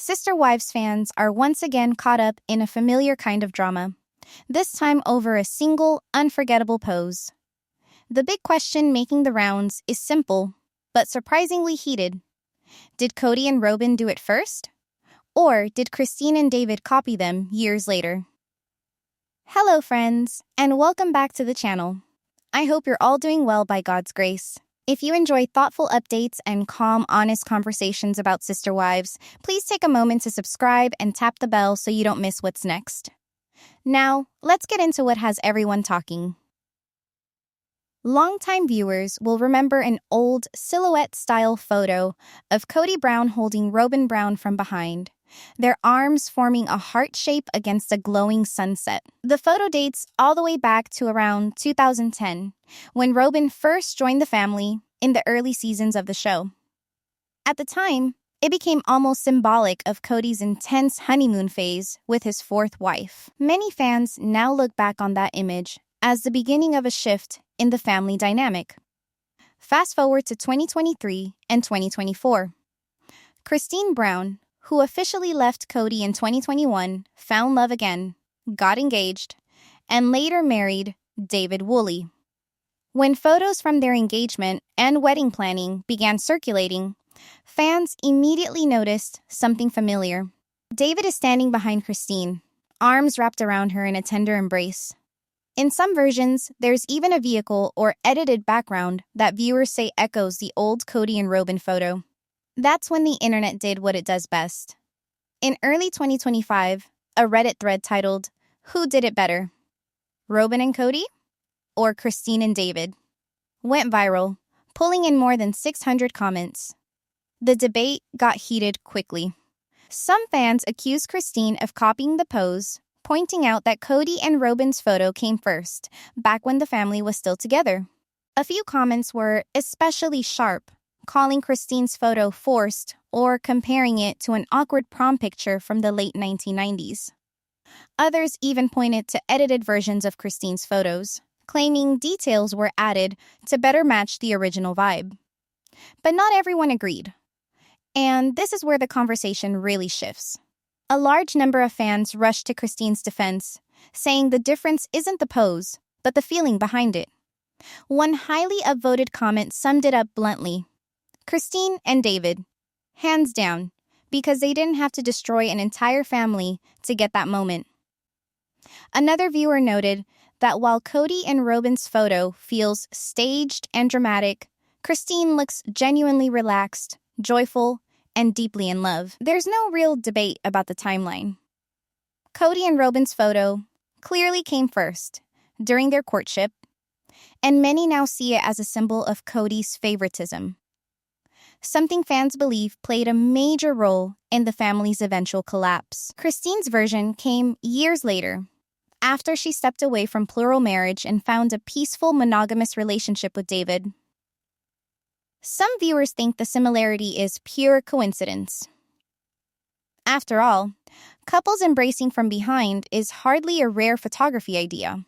Sister Wives fans are once again caught up in a familiar kind of drama, this time over a single, unforgettable pose. The big question making the rounds is simple, but surprisingly heated. Did Kody and Robyn do it first? Or did Christine and David copy them years later? Hello friends, and welcome back to the channel. I hope you're all doing well by God's grace. If you enjoy thoughtful updates and calm, honest conversations about Sister Wives, please take a moment to subscribe and tap the bell so you don't miss what's next. Now, let's get into what has everyone talking. Longtime viewers will remember an old silhouette-style photo of Kody Brown holding Robyn Brown from behind, their arms forming a heart shape against a glowing sunset. The photo dates all the way back to around 2010, when Robyn first joined the family in the early seasons of the show. At the time, it became almost symbolic of Kody's intense honeymoon phase with his fourth wife. Many fans now look back on that image as the beginning of a shift in the family dynamic. Fast forward to 2023 and 2024. Christine Brown, who officially left Kody in 2021, found love again, got engaged, and later married David Woolley. When photos from their engagement and wedding planning began circulating, fans immediately noticed something familiar. David is standing behind Christine, arms wrapped around her in a tender embrace. In some versions, there's even a vehicle or edited background that viewers say echoes the old Kody and Robyn photo. That's when the internet did what it does best. In early 2025, a Reddit thread titled, "Who Did It Better? Robyn and Kody? Or Christine and David?" went viral, pulling in more than 600 comments. The debate got heated quickly. Some fans accused Christine of copying the pose, pointing out that Kody and Robyn's photo came first, back when the family was still together. A few comments were especially sharp, calling Christine's photo forced or comparing it to an awkward prom picture from the late 1990s. Others even pointed to edited versions of Christine's photos, claiming details were added to better match the original vibe. But not everyone agreed. And this is where the conversation really shifts. A large number of fans rushed to Christine's defense, saying the difference isn't the pose, but the feeling behind it. One highly upvoted comment summed it up bluntly. Christine and David, hands down, because they didn't have to destroy an entire family to get that moment. Another viewer noted that while Kody and Robyn's photo feels staged and dramatic, Christine looks genuinely relaxed, joyful, and deeply in love. There's no real debate about the timeline. Kody and Robyn's photo clearly came first, during their courtship, and many now see it as a symbol of Kody's favoritism. Something fans believe played a major role in the family's eventual collapse. Christine's version came years later, after she stepped away from plural marriage and found a peaceful monogamous relationship with David. Some viewers think the similarity is pure coincidence. After all, couples embracing from behind is hardly a rare photography idea.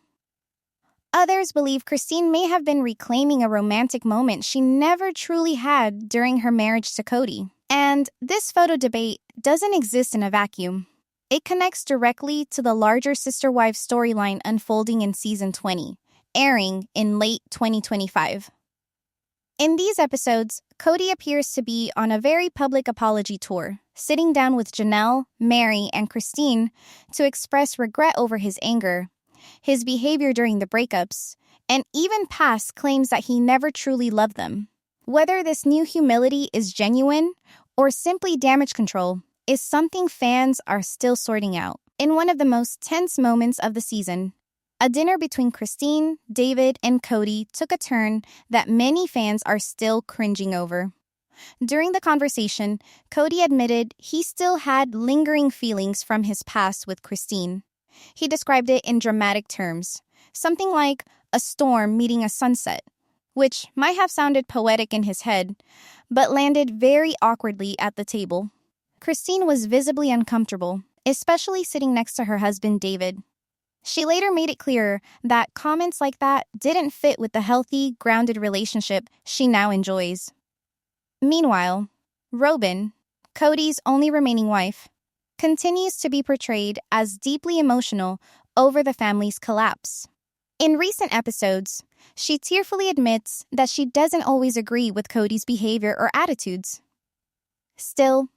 Others believe Christine may have been reclaiming a romantic moment she never truly had during her marriage to Kody. And this photo debate doesn't exist in a vacuum. It connects directly to the larger Sister Wives storyline unfolding in Season 20, airing in late 2025. In these episodes, Kody appears to be on a very public apology tour, sitting down with Janelle, Mary, and Christine to express regret over his anger, his behavior during the breakups, and even past claims that he never truly loved them. Whether this new humility is genuine or simply damage control is something fans are still sorting out. In one of the most tense moments of the season, a dinner between Christine, David, and Kody took a turn that many fans are still cringing over. During the conversation, Kody admitted he still had lingering feelings from his past with Christine. He described it in dramatic terms, something like a storm meeting a sunset, which might have sounded poetic in his head, but landed very awkwardly at the table. Christine was visibly uncomfortable, especially sitting next to her husband, David. She later made it clear that comments like that didn't fit with the healthy, grounded relationship she now enjoys. Meanwhile, Robyn, Kody's only remaining wife, continues to be portrayed as deeply emotional over the family's collapse. In recent episodes, she tearfully admits that she doesn't always agree with Kody's behavior or attitudes. Still,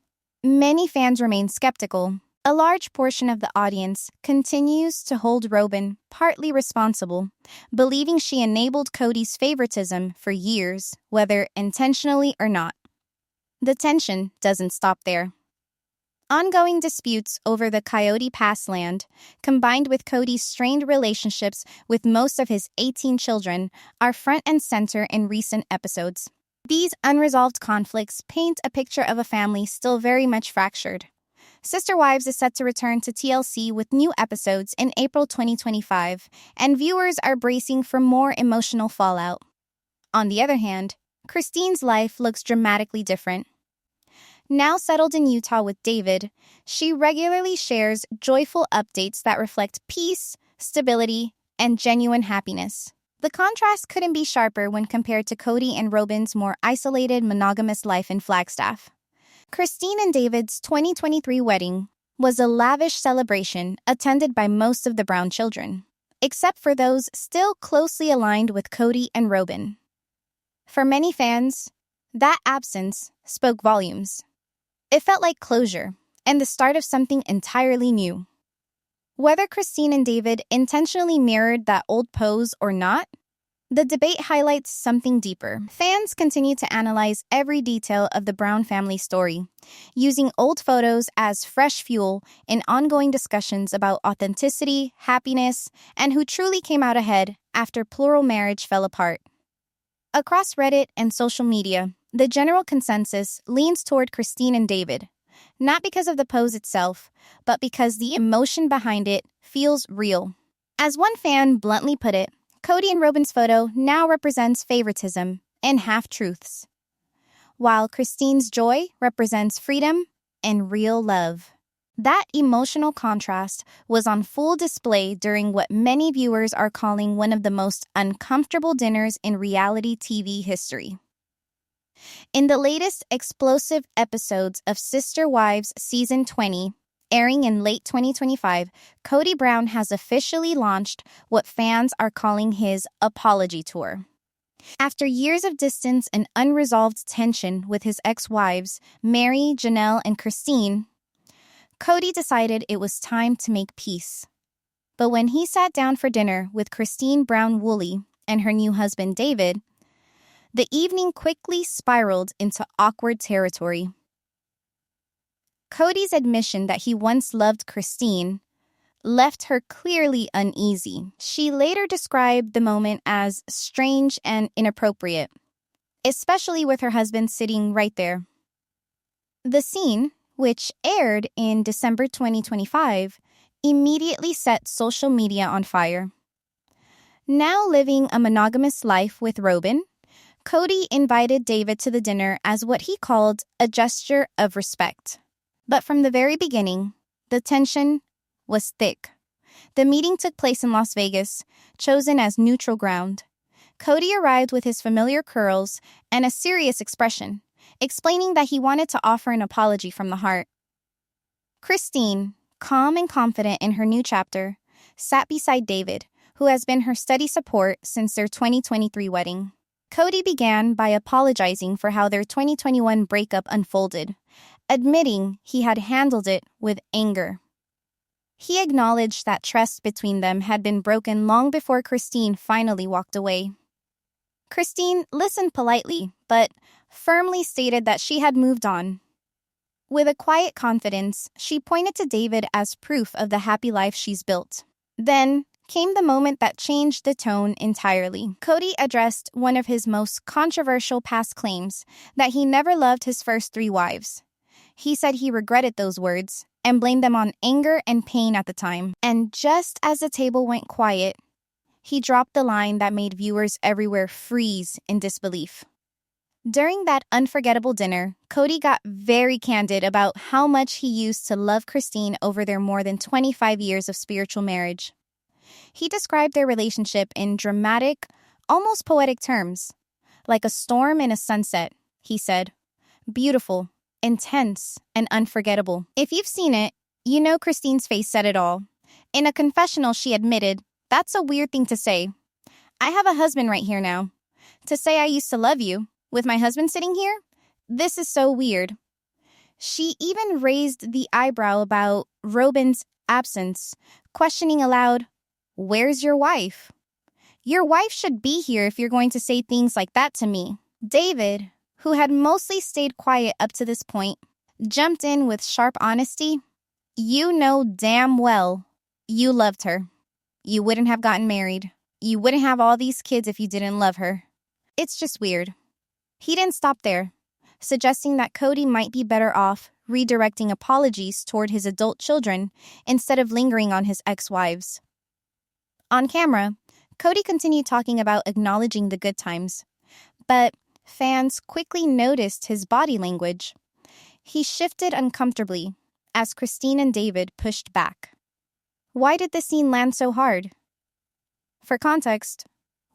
many fans remain skeptical. A large portion of the audience continues to hold Robyn partly responsible, believing she enabled Kody's favoritism for years, whether intentionally or not. The tension doesn't stop there. Ongoing disputes over the Coyote Pass land, combined with Kody's strained relationships with most of his 18 children, are front and center in recent episodes. These unresolved conflicts paint a picture of a family still very much fractured. Sister Wives is set to return to TLC with new episodes in April 2025, and viewers are bracing for more emotional fallout. On the other hand, Christine's life looks dramatically different. Now settled in Utah with David, she regularly shares joyful updates that reflect peace, stability, and genuine happiness. The contrast couldn't be sharper when compared to Kody and Robyn's more isolated, monogamous life in Flagstaff. Christine and David's 2023 wedding was a lavish celebration attended by most of the Brown children, except for those still closely aligned with Kody and Robyn. For many fans, that absence spoke volumes. It felt like closure and the start of something entirely new. Whether Christine and David intentionally mirrored that old pose or not, the debate highlights something deeper. Fans continue to analyze every detail of the Brown family story, using old photos as fresh fuel in ongoing discussions about authenticity, happiness, and who truly came out ahead after plural marriage fell apart. Across Reddit and social media, the general consensus leans toward Christine and David, not because of the pose itself, but because the emotion behind it feels real. As one fan bluntly put it, Kody and Robyn's photo now represents favoritism and half-truths, while Christine's joy represents freedom and real love. That emotional contrast was on full display during what many viewers are calling one of the most uncomfortable dinners in reality TV history. In the latest explosive episodes of Sister Wives Season 20, airing in late 2025, Kody Brown has officially launched what fans are calling his apology tour. After years of distance and unresolved tension with his ex-wives, Mary, Janelle, and Christine, Kody decided it was time to make peace. But when he sat down for dinner with Christine Brown-Woolley and her new husband David, the evening quickly spiraled into awkward territory. Kody's admission that he once loved Christine left her clearly uneasy. She later described the moment as strange and inappropriate, especially with her husband sitting right there. The scene, which aired in December 2025, immediately set social media on fire. Now living a monogamous life with Robyn, Kody invited David to the dinner as what he called a gesture of respect. But from the very beginning, the tension was thick. The meeting took place in Las Vegas, chosen as neutral ground. Kody arrived with his familiar curls and a serious expression, explaining that he wanted to offer an apology from the heart. Christine, calm and confident in her new chapter, sat beside David, who has been her steady support since their 2023 wedding. Kody began by apologizing for how their 2021 breakup unfolded, admitting he had handled it with anger. He acknowledged that trust between them had been broken long before Christine finally walked away. Christine listened politely, but firmly stated that she had moved on. With a quiet confidence, she pointed to David as proof of the happy life she's built. Then came the moment that changed the tone entirely. Kody addressed one of his most controversial past claims, that he never loved his first 3 wives. He said he regretted those words and blamed them on anger and pain at the time. And just as the table went quiet, he dropped the line that made viewers everywhere freeze in disbelief. During that unforgettable dinner, Kody got very candid about how much he used to love Christine over their more than 25 years of spiritual marriage. He described their relationship in dramatic, almost poetic terms. Like a storm and a sunset, he said. Beautiful, intense, and unforgettable. If you've seen it, you know Christine's face said it all. In a confessional, she admitted, "That's a weird thing to say. I have a husband right here now. To say I used to love you, with my husband sitting here? This is so weird." She even raised the eyebrow about Robyn's absence, questioning aloud, "Where's your wife? Your wife should be here if you're going to say things like that to me." David, who had mostly stayed quiet up to this point, jumped in with sharp honesty. "You know damn well you loved her. You wouldn't have gotten married. You wouldn't have all these kids if you didn't love her. It's just weird." He didn't stop there, suggesting that Kody might be better off redirecting apologies toward his adult children instead of lingering on his ex-wives. On camera, Kody continued talking about acknowledging the good times, but fans quickly noticed his body language. He shifted uncomfortably as Christine and David pushed back. Why did the scene land so hard? For context,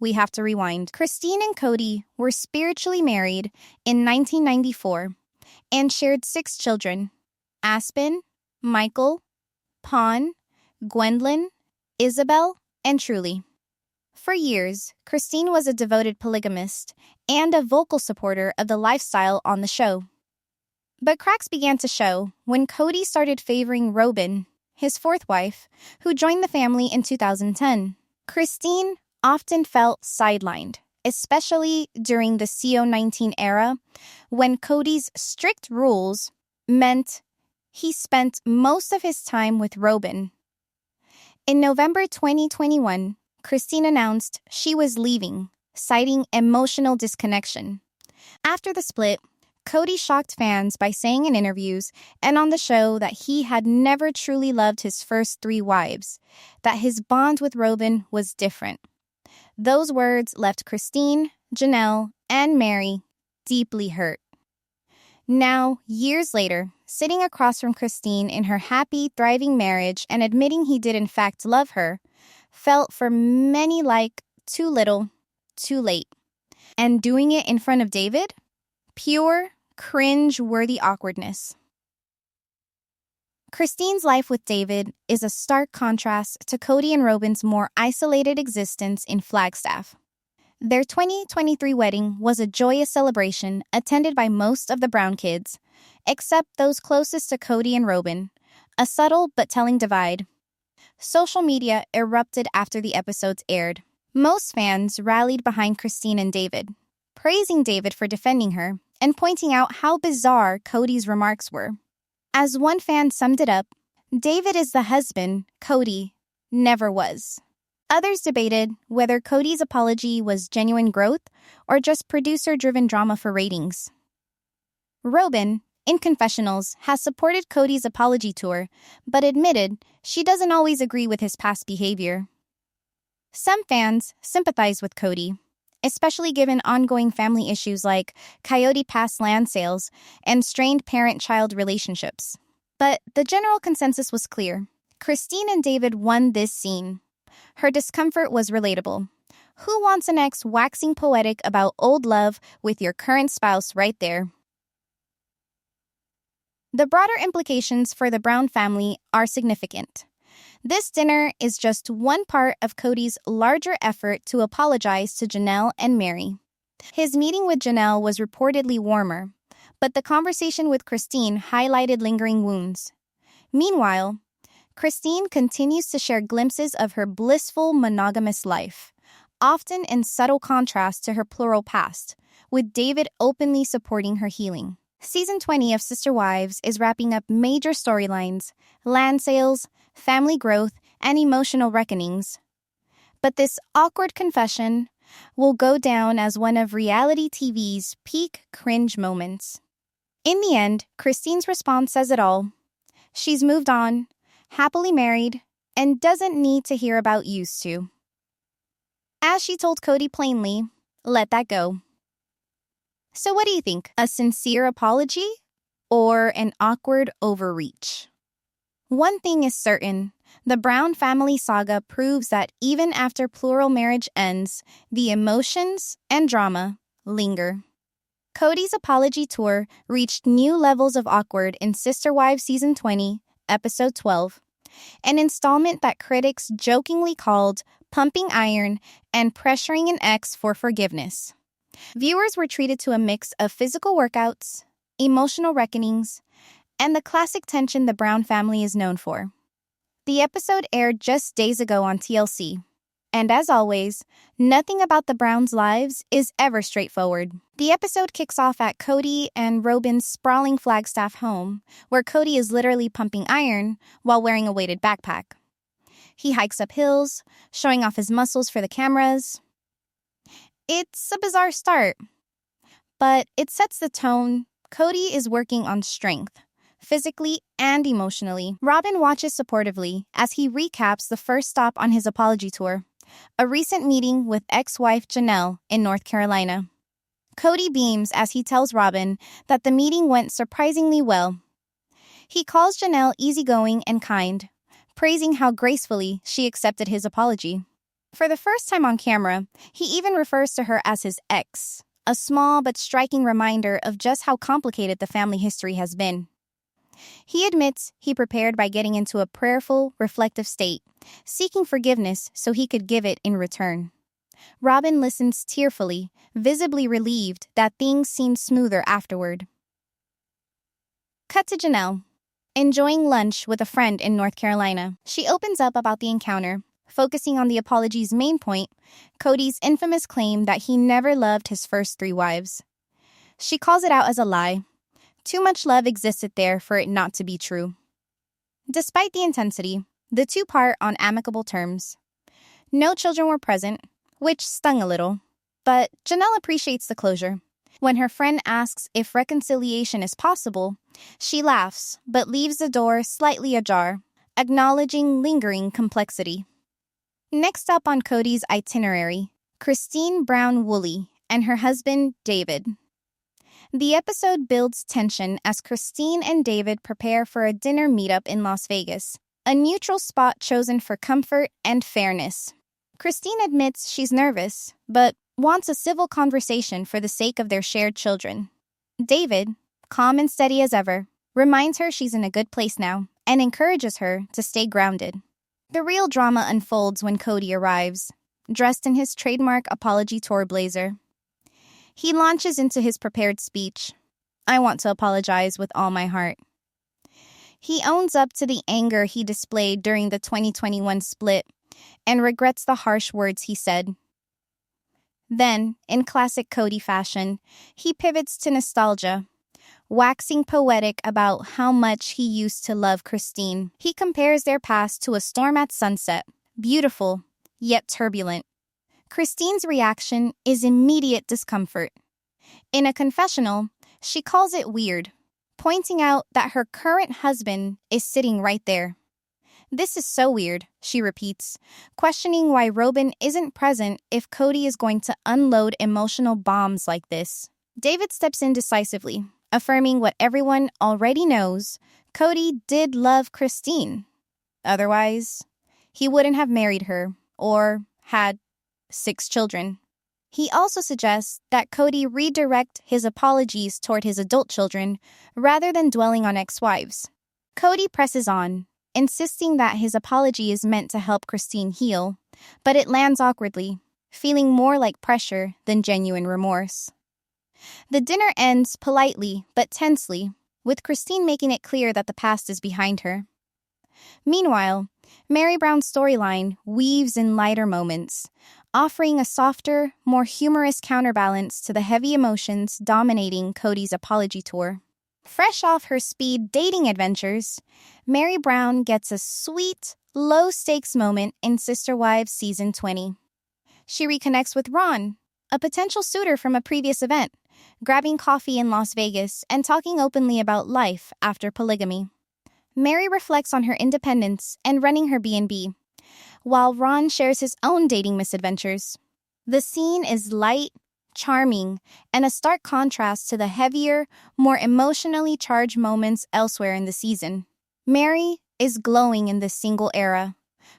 we have to rewind. Christine and Kody were spiritually married in 1994 and shared 6 children: Aspen, Michael, Pawn, Gwendolyn, Isabel, and Truly. For years, Christine was a devoted polygamist and a vocal supporter of the lifestyle on the show. But cracks began to show when Kody started favoring Robyn, his 4th wife, who joined the family in 2010. Christine often felt sidelined, especially during the CO19 era, when Kody's strict rules meant he spent most of his time with Robyn. In November 2021, Christine announced she was leaving, citing emotional disconnection. After the split, Kody shocked fans by saying in interviews and on the show that he had never truly loved his first 3 wives, that his bond with Robyn was different. Those words left Christine, Janelle, and Mary deeply hurt. Now, years later, sitting across from Christine in her happy, thriving marriage and admitting he did in fact love her, felt for many like too little, too late. And doing it in front of David? Pure, cringe-worthy awkwardness. Christine's life with David is a stark contrast to Kody and Robyn's more isolated existence in Flagstaff. Their 2023 wedding was a joyous celebration attended by most of the Brown kids, except those closest to Kody and Robyn, a subtle but telling divide. Social media erupted after the episodes aired. Most fans rallied behind Christine and David, praising David for defending her and pointing out how bizarre Kody's remarks were. As one fan summed it up, David is the husband Kody never was. Others debated whether Kody's apology was genuine growth or just producer-driven drama for ratings. Robyn, in confessionals, has supported Kody's apology tour, but admitted she doesn't always agree with his past behavior. Some fans sympathize with Kody, especially given ongoing family issues like Coyote Pass land sales and strained parent-child relationships. But the general consensus was clear. Christine and David won this scene. Her discomfort was relatable. Who wants an ex waxing poetic about old love with your current spouse right there? The broader implications for the Brown family are significant. This dinner is just one part of Kody's larger effort to apologize to Janelle and Mary. His meeting with Janelle was reportedly warmer, but the conversation with Christine highlighted lingering wounds. Meanwhile, Christine continues to share glimpses of her blissful monogamous life, often in subtle contrast to her plural past, with David openly supporting her healing. Season 20 of Sister Wives is wrapping up major storylines, land sales, family growth, and emotional reckonings. But this awkward confession will go down as one of reality TV's peak cringe moments. In the end, Christine's response says it all. She's moved on, happily married, and doesn't need to hear about used to. As she told Kody plainly, let that go. So what do you think? A sincere apology or an awkward overreach? One thing is certain, the Brown family saga proves that even after plural marriage ends, the emotions and drama linger. Kody's apology tour reached new levels of awkward in Sister Wives Season 20, Episode 12, an installment that critics jokingly called pumping iron and pressuring an ex for forgiveness. Viewers were treated to a mix of physical workouts, emotional reckonings, and the classic tension the Brown family is known for. The episode aired just days ago on TLC. And as always, nothing about the Browns' lives is ever straightforward. The episode kicks off at Kody and Robyn's sprawling Flagstaff home, where Kody is literally pumping iron while wearing a weighted backpack. He hikes up hills, showing off his muscles for the cameras. It's a bizarre start, but it sets the tone. Kody is working on strength, physically and emotionally. Robyn watches supportively as he recaps the first stop on his apology tour, a recent meeting with ex-wife Janelle in North Carolina. Kody beams as he tells Robyn that the meeting went surprisingly well. He calls Janelle easygoing and kind, praising how gracefully she accepted his apology. For the first time on camera, he even refers to her as his ex, a small but striking reminder of just how complicated the family history has been. He admits he prepared by getting into a prayerful, reflective state, seeking forgiveness so he could give it in return. Robyn listens tearfully, visibly relieved that things seemed smoother afterward. Cut to Janelle, enjoying lunch with a friend in North Carolina. She opens up about the encounter, focusing on the apology's main point, Kody's infamous claim that he never loved his first 3 wives. She calls it out as a lie. Too much love existed there for it not to be true. Despite the intensity, the two part on amicable terms. No children were present, which stung a little, but Janelle appreciates the closure. When her friend asks if reconciliation is possible, she laughs but leaves the door slightly ajar, acknowledging lingering complexity. Next up on Kody's itinerary, Christine Brown Woolley and her husband, David. The episode builds tension as Christine and David prepare for a dinner meetup in Las Vegas, a neutral spot chosen for comfort and fairness. Christine admits she's nervous, but wants a civil conversation for the sake of their shared children. David, calm and steady as ever, reminds her she's in a good place now and encourages her to stay grounded. The real drama unfolds when Kody arrives, dressed in his trademark apology tour blazer. He launches into his prepared speech. I want to apologize with all my heart. He owns up to the anger he displayed during the 2021 split and regrets the harsh words he said. Then, in classic Kody fashion, he pivots to nostalgia, waxing poetic about how much he used to love Christine. He compares their past to a storm at sunset, beautiful, yet turbulent. Christine's reaction is immediate discomfort. In a confessional, she calls it weird, pointing out that her current husband is sitting right there. This is so weird, she repeats, questioning why Robyn isn't present if Kody is going to unload emotional bombs like this. David steps in decisively, affirming what everyone already knows: Kody did love Christine. Otherwise, he wouldn't have married her or had 6 children. He also suggests that Kody redirect his apologies toward his adult children rather than dwelling on ex-wives. Kody presses on, insisting that his apology is meant to help Christine heal, but it lands awkwardly, feeling more like pressure than genuine remorse. The dinner ends politely but tensely, with Christine making it clear that the past is behind her. Meanwhile, Meri Brown's storyline weaves in lighter moments, offering a softer, more humorous counterbalance to the heavy emotions dominating Kody's apology tour. Fresh off her speed dating adventures, Meri Brown gets a sweet, low-stakes moment in Sister Wives Season 20. She reconnects with Ron, a potential suitor from a previous event, grabbing coffee in Las Vegas and talking openly about life after polygamy. Meri reflects on her independence and running her B&B, while Ron shares his own dating misadventures. The scene is light, charming, and a stark contrast to the heavier, more emotionally charged moments elsewhere in the season. Meri is glowing in this single era,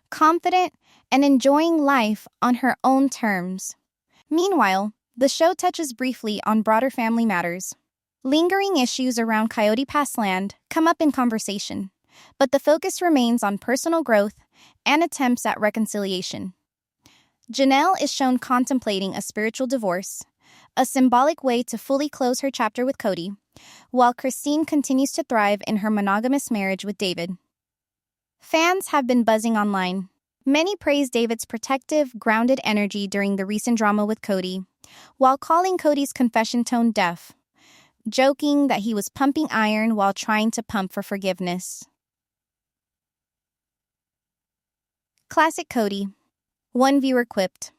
confident and enjoying life on her own terms. Meanwhile, The show touches briefly on broader family matters. Lingering issues around Coyote Pass land come up in conversation, but the focus remains on personal growth and attempts at reconciliation. Janelle is shown contemplating a spiritual divorce, a symbolic way to fully close her chapter with Cody, while Christine continues to thrive in her monogamous marriage with David. Fans have been buzzing online. Many praise David's protective, grounded energy during the recent drama with Cody, while calling Cody's confession tone deaf, joking that he was pumping iron while trying to pump for forgiveness. Classic Cody. One viewer quipped.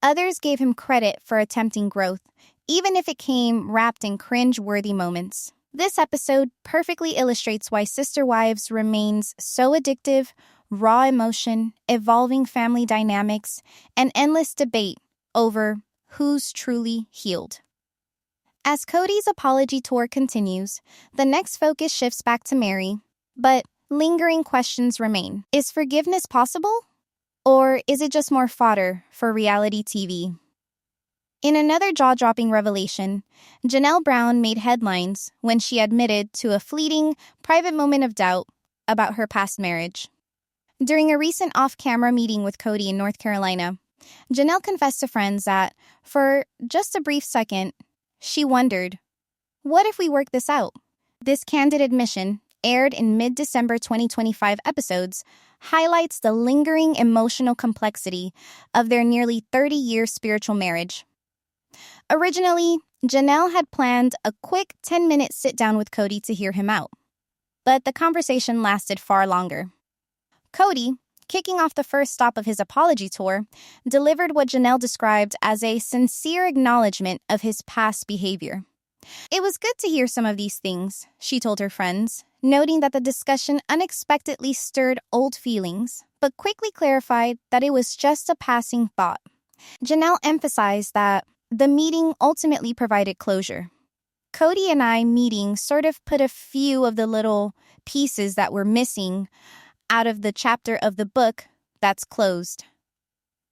Others gave him credit for attempting growth, even if it came wrapped in cringe-worthy moments. This episode perfectly illustrates why Sister Wives remains so addictive, raw emotion, evolving family dynamics, and endless debate over who's truly healed. As Kody's apology tour continues, the next focus shifts back to Mary, but lingering questions remain. Is forgiveness possible? Or is it just more fodder for reality TV? In another jaw-dropping revelation, Janelle Brown made headlines when she admitted to a fleeting, private moment of doubt about her past marriage. During a recent off-camera meeting with Cody in North Carolina, Janelle confessed to friends that, for just a brief second, she wondered, what if we work this out? This candid admission, aired in mid-December 2025 episodes, highlights the lingering emotional complexity of their nearly 30-year spiritual marriage. Originally, Janelle had planned a quick 10-minute sit-down with Cody to hear him out, but the conversation lasted far longer. Cody, kicking off the first stop of his apology tour, delivered what Janelle described as a sincere acknowledgement of his past behavior. It was good to hear some of these things, she told her friends, noting that the discussion unexpectedly stirred old feelings, but quickly clarified that it was just a passing thought. Janelle emphasized that the meeting ultimately provided closure. Cody and I meeting sort of put a few of the little pieces that were missing out of the chapter of the book that's closed.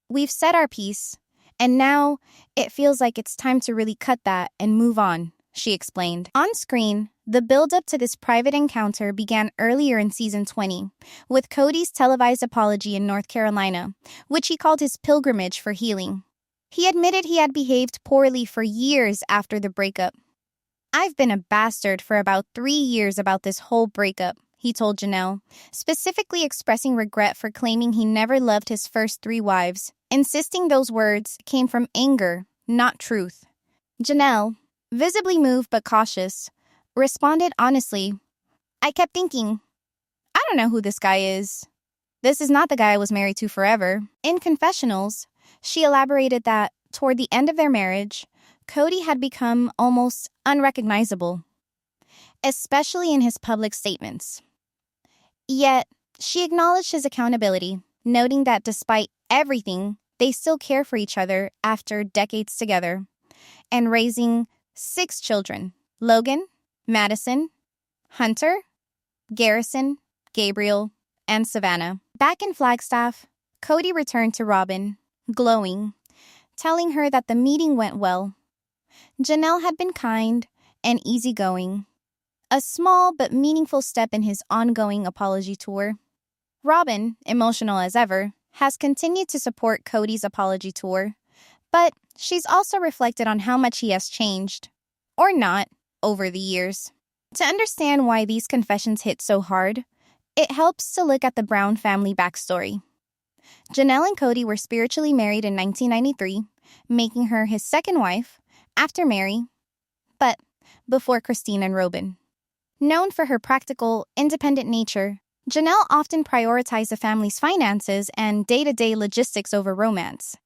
We've said our piece, and now it feels like it's time to really cut that and move on, she explained. On screen, the build-up to this private encounter began earlier in season 20, with Cody's televised apology in North Carolina, which he called his pilgrimage for healing. He admitted he had behaved poorly for years after the breakup. I've been a bastard for about 3 years about this whole breakup, he told Janelle, specifically expressing regret for claiming he never loved his first 3 wives, insisting those words came from anger, not truth. Janelle, visibly moved but cautious, responded honestly, I kept thinking, I don't know who this guy is. This is not the guy I was married to forever. In confessionals, she elaborated that, toward the end of their marriage, Cody had become almost unrecognizable, especially in his public statements. Yet, she acknowledged his accountability, noting that despite everything, they still care for each other after decades together, and raising 6 children: Logan, Madison, Hunter, Garrison, Gabriel, and Savannah. Back in Flagstaff, Cody returned to Robyn, glowing, telling her that the meeting went well. Janelle had been kind and easygoing, a small but meaningful step in his ongoing apology tour. Robyn, emotional as ever, has continued to support Cody's apology tour, but she's also reflected on how much he has changed, or not, over the years. To understand why these confessions hit so hard, it helps to look at the Brown family backstory. Janelle and Cody were spiritually married in 1993, making her his second wife, after Mary, but before Christine and Robyn. Known for her practical, independent nature, Janelle often prioritized the family's finances and day-to-day logistics over romance.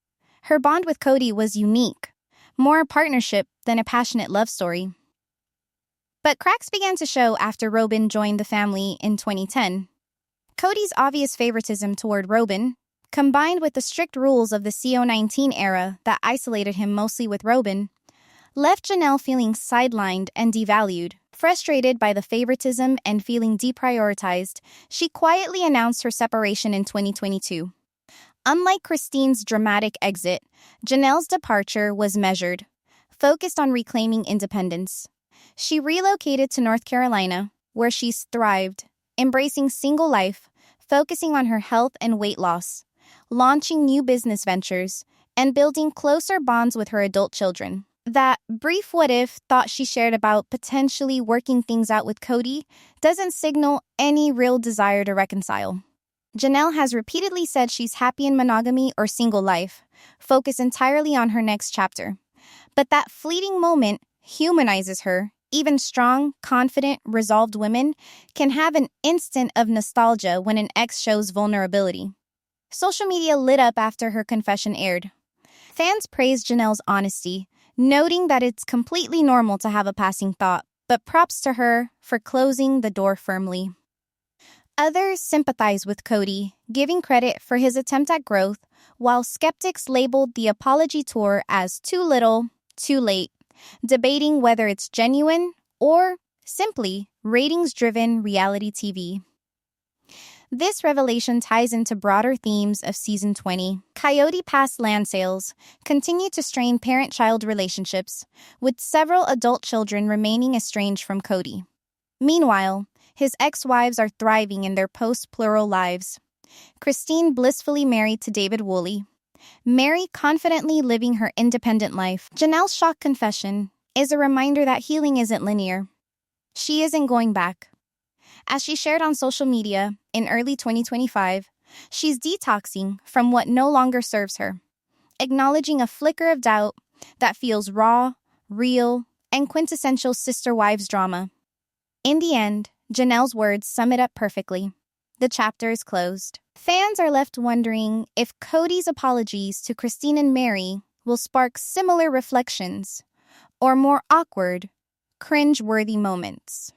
Her bond with Cody was unique, more a partnership than a passionate love story. But cracks began to show after Robyn joined the family in 2010. Cody's obvious favoritism toward Robyn, combined with the strict rules of the CO19 era that isolated him mostly with Robyn, left Janelle feeling sidelined and devalued. Frustrated by the favoritism and feeling deprioritized, she quietly announced her separation in 2022. Unlike Christine's dramatic exit, Janelle's departure was measured, focused on reclaiming independence. She relocated to North Carolina, where she's thrived, embracing single life, focusing on her health and weight loss, launching new business ventures, and building closer bonds with her adult children. That brief what-if thought she shared about potentially working things out with Kody doesn't signal any real desire to reconcile. Janelle has repeatedly said she's happy in monogamy or single life, focused entirely on her next chapter. But that fleeting moment humanizes her. Even strong, confident, resolved women can have an instant of nostalgia when an ex shows vulnerability. Social media lit up after her confession aired. Fans praised Janelle's honesty, noting that it's completely normal to have a passing thought, but props to her for closing the door firmly. Others sympathize with Kody, giving credit for his attempt at growth, while skeptics labeled the apology tour as too little, too late, debating whether it's genuine or simply ratings-driven reality TV. This revelation ties into broader themes of Season 20. Coyote Pass land sales continue to strain parent-child relationships, with several adult children remaining estranged from Kody. Meanwhile, his ex-wives are thriving in their post-plural lives. Christine blissfully married to David Woolley. Mary confidently living her independent life. Janelle's shock confession is a reminder that healing isn't linear. She isn't going back. As she shared on social media in early 2025, she's detoxing from what no longer serves her, acknowledging a flicker of doubt that feels raw, real, and quintessential sister-wives drama. In the end, Janelle's words sum it up perfectly. The chapter is closed. Fans are left wondering if Kody's apologies to Christine and Mary will spark similar reflections or more awkward, cringe-worthy moments.